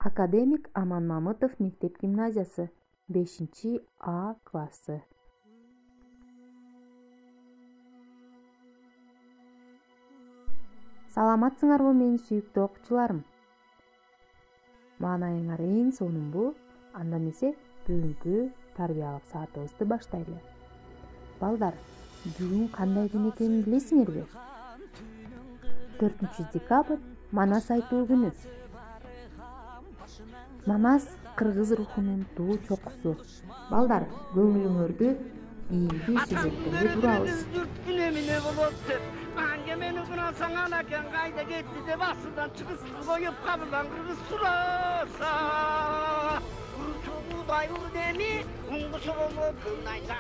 Академик Аман Мамытов мектеп гимназиясы 5А классы. Саламатсыңарбы менин сүйүктүү окуучуларым? Маанайыңар эң сонунбу? Анда эмесе бүгүнкү тарбиялык саатыбызды баштайлы. Балдар, бүгүн кандай күн экенин билесиңерби? 4-декабрь Манас айтуу күнү. Манас кыргыз рухунун туу чокусу. Балдар, көңүлүңөрдү ийгилүү сүйлөткөнгө турабыз. Emine bolot dep, ange meni kınasan anaken kayda gitti de basından çıkıp koyup kapıdan kırgız surasa. Uru çoğu dayur demi, ungu çoğumu kılnaysa.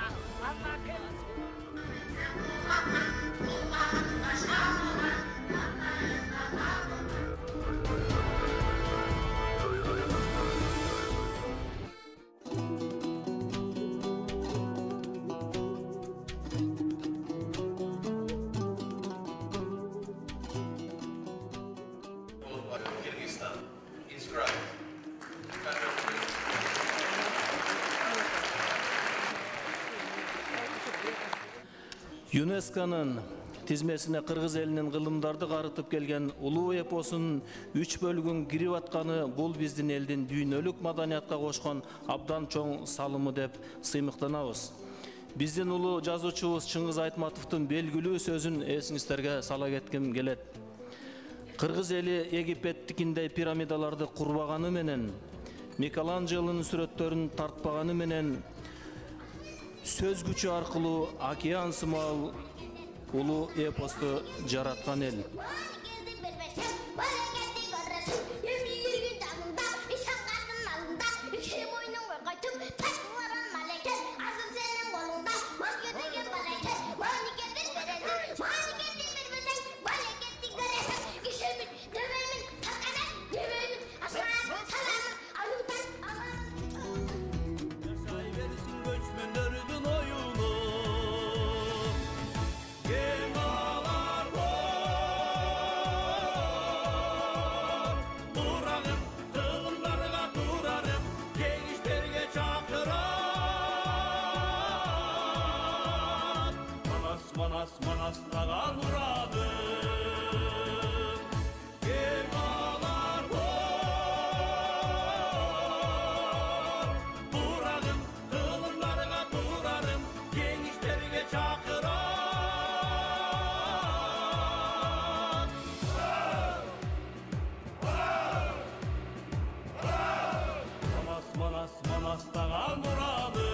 ЮНЕСКО'нун тизмесине кыргыз элинин кылымдарды карытып келген улуу эпосунун 3 бөлүгүн кирип атканы бул биздин элдин дүйнөлүк маданиятка кошкон абдан чоң салымы деп сыймыктанабыз. Биздин улуу жазуучубуз Чыңгыз Айтматовдун белгилүү сөзүн эсиңиздерге сала кетким келет. Кыргыз эли Египеттикиндей пирамидаларды курбаганы менен, Микеланджелонун сүрөттөрүн тартпаганы менен, сөз күчү аркылуу океан сымал улуу эпосту жараткан эл. Manastağan uradı Kemalar var Durarım, kılımlarına durarım Genişlerine çakıran Manastağan uradı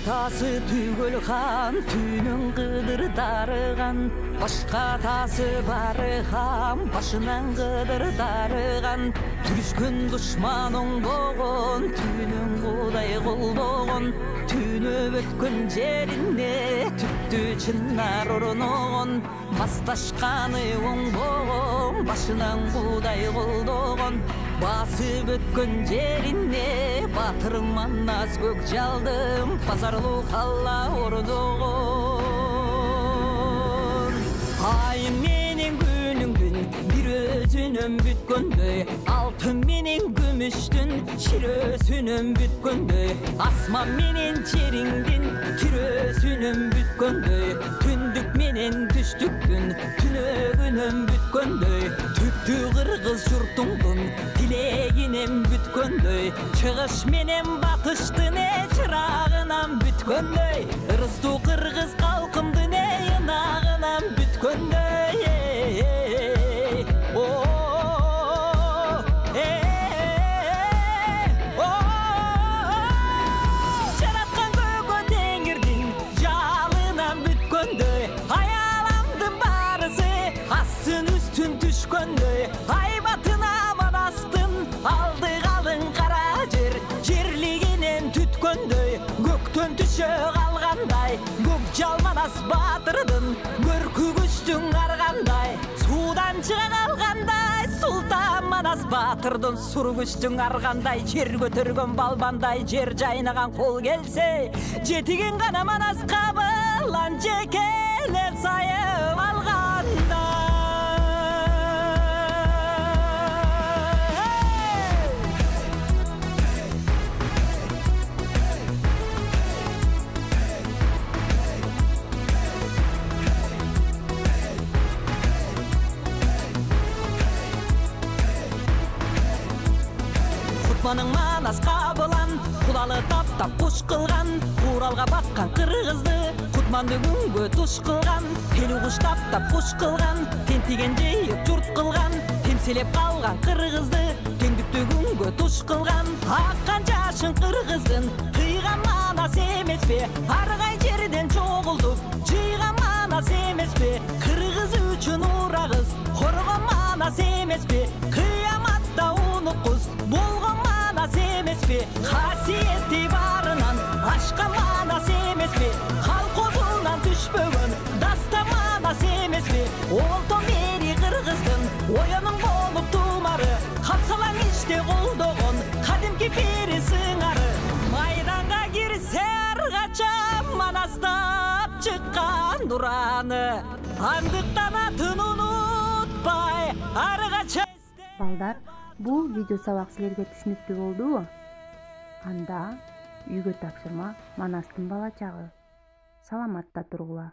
Атасы түгөл хан, түнүн кыдыр дарыган. Башка атасы бары хам, башынан кыдыр дарыган. Түрүшкөн душман оңбогон, түнүн кудай колбогон. Түнөп өткөн жерине түптү чынар орногон. Басташканы оңбогон, башынан кудай колдогон. Басып өткөн жерине батыр Манас көк жалдым, базарлуу калла ордогон. Ай менен күнүңдүн бир өзүнөн бүткөндөй, алтын менен күмүштүн чирөөсүнөн бүткөндөй, асман менен жериңдин тирөөсүнөн бүткөндөй, түндүк менен түштүктүн түнөгүнөн бүткөндөй, түптү кыргыз журтуңдун тилегинен бүткөндөй, чыгыш менен батыштын чырагынан бүткөндөй, ырыстуу кыргыз калкымдын ынагынан бүткөндөй. Жараткан көкө теңирдин жалынан бүткөндөй, аяламдын баарысы астын үстүн түшкөндөй, айбатына Манастын алды калың кара жер, жерлигинен түткөндөй, үстүн түшө калгандай көк жалманас баатырдын көркү күчтүң аргандай суудан чыга калгандай султан манас баатырдын сур күчтүң аргандай жер көтөргөн балбандай жер жайнаган кол келсе жетиген гана манас кабылан жекелеп сайып алгандай. Кутманың манас кабылан кулалы таптап куш кылган куралга баткан кыргызды кутман бүгүнгө туш кылган элүү куш таптап куш кылган тентиген жейип журт кылган темселеп калган кыргызды теңдүктөгүнгө туш кылган аккан жашын кыргыздын кыйган манас эмеспи ар кай жерден чогулдуп жыйган манас эмеспи кыргыз үчүн урагыз коргон манас эмеспи кыяматта унуккуз болгон манас эмеспи касиети барынан ашкан манас эмеспи калкозунан түшпөгөн даста манас эмеспи олтон бери кыргыздын оянын болуп тумары капсалаң иште колдогон кадимки пири сыңары майданга кирсе ар качан манастап чыккан нураны андыктан атын унутпай ар качан. Балдар, бул видео сабак силерге түшүнүктүү болдубу? Анда үйгө тапшырма Манастын бала чагы. Саламатта тургула.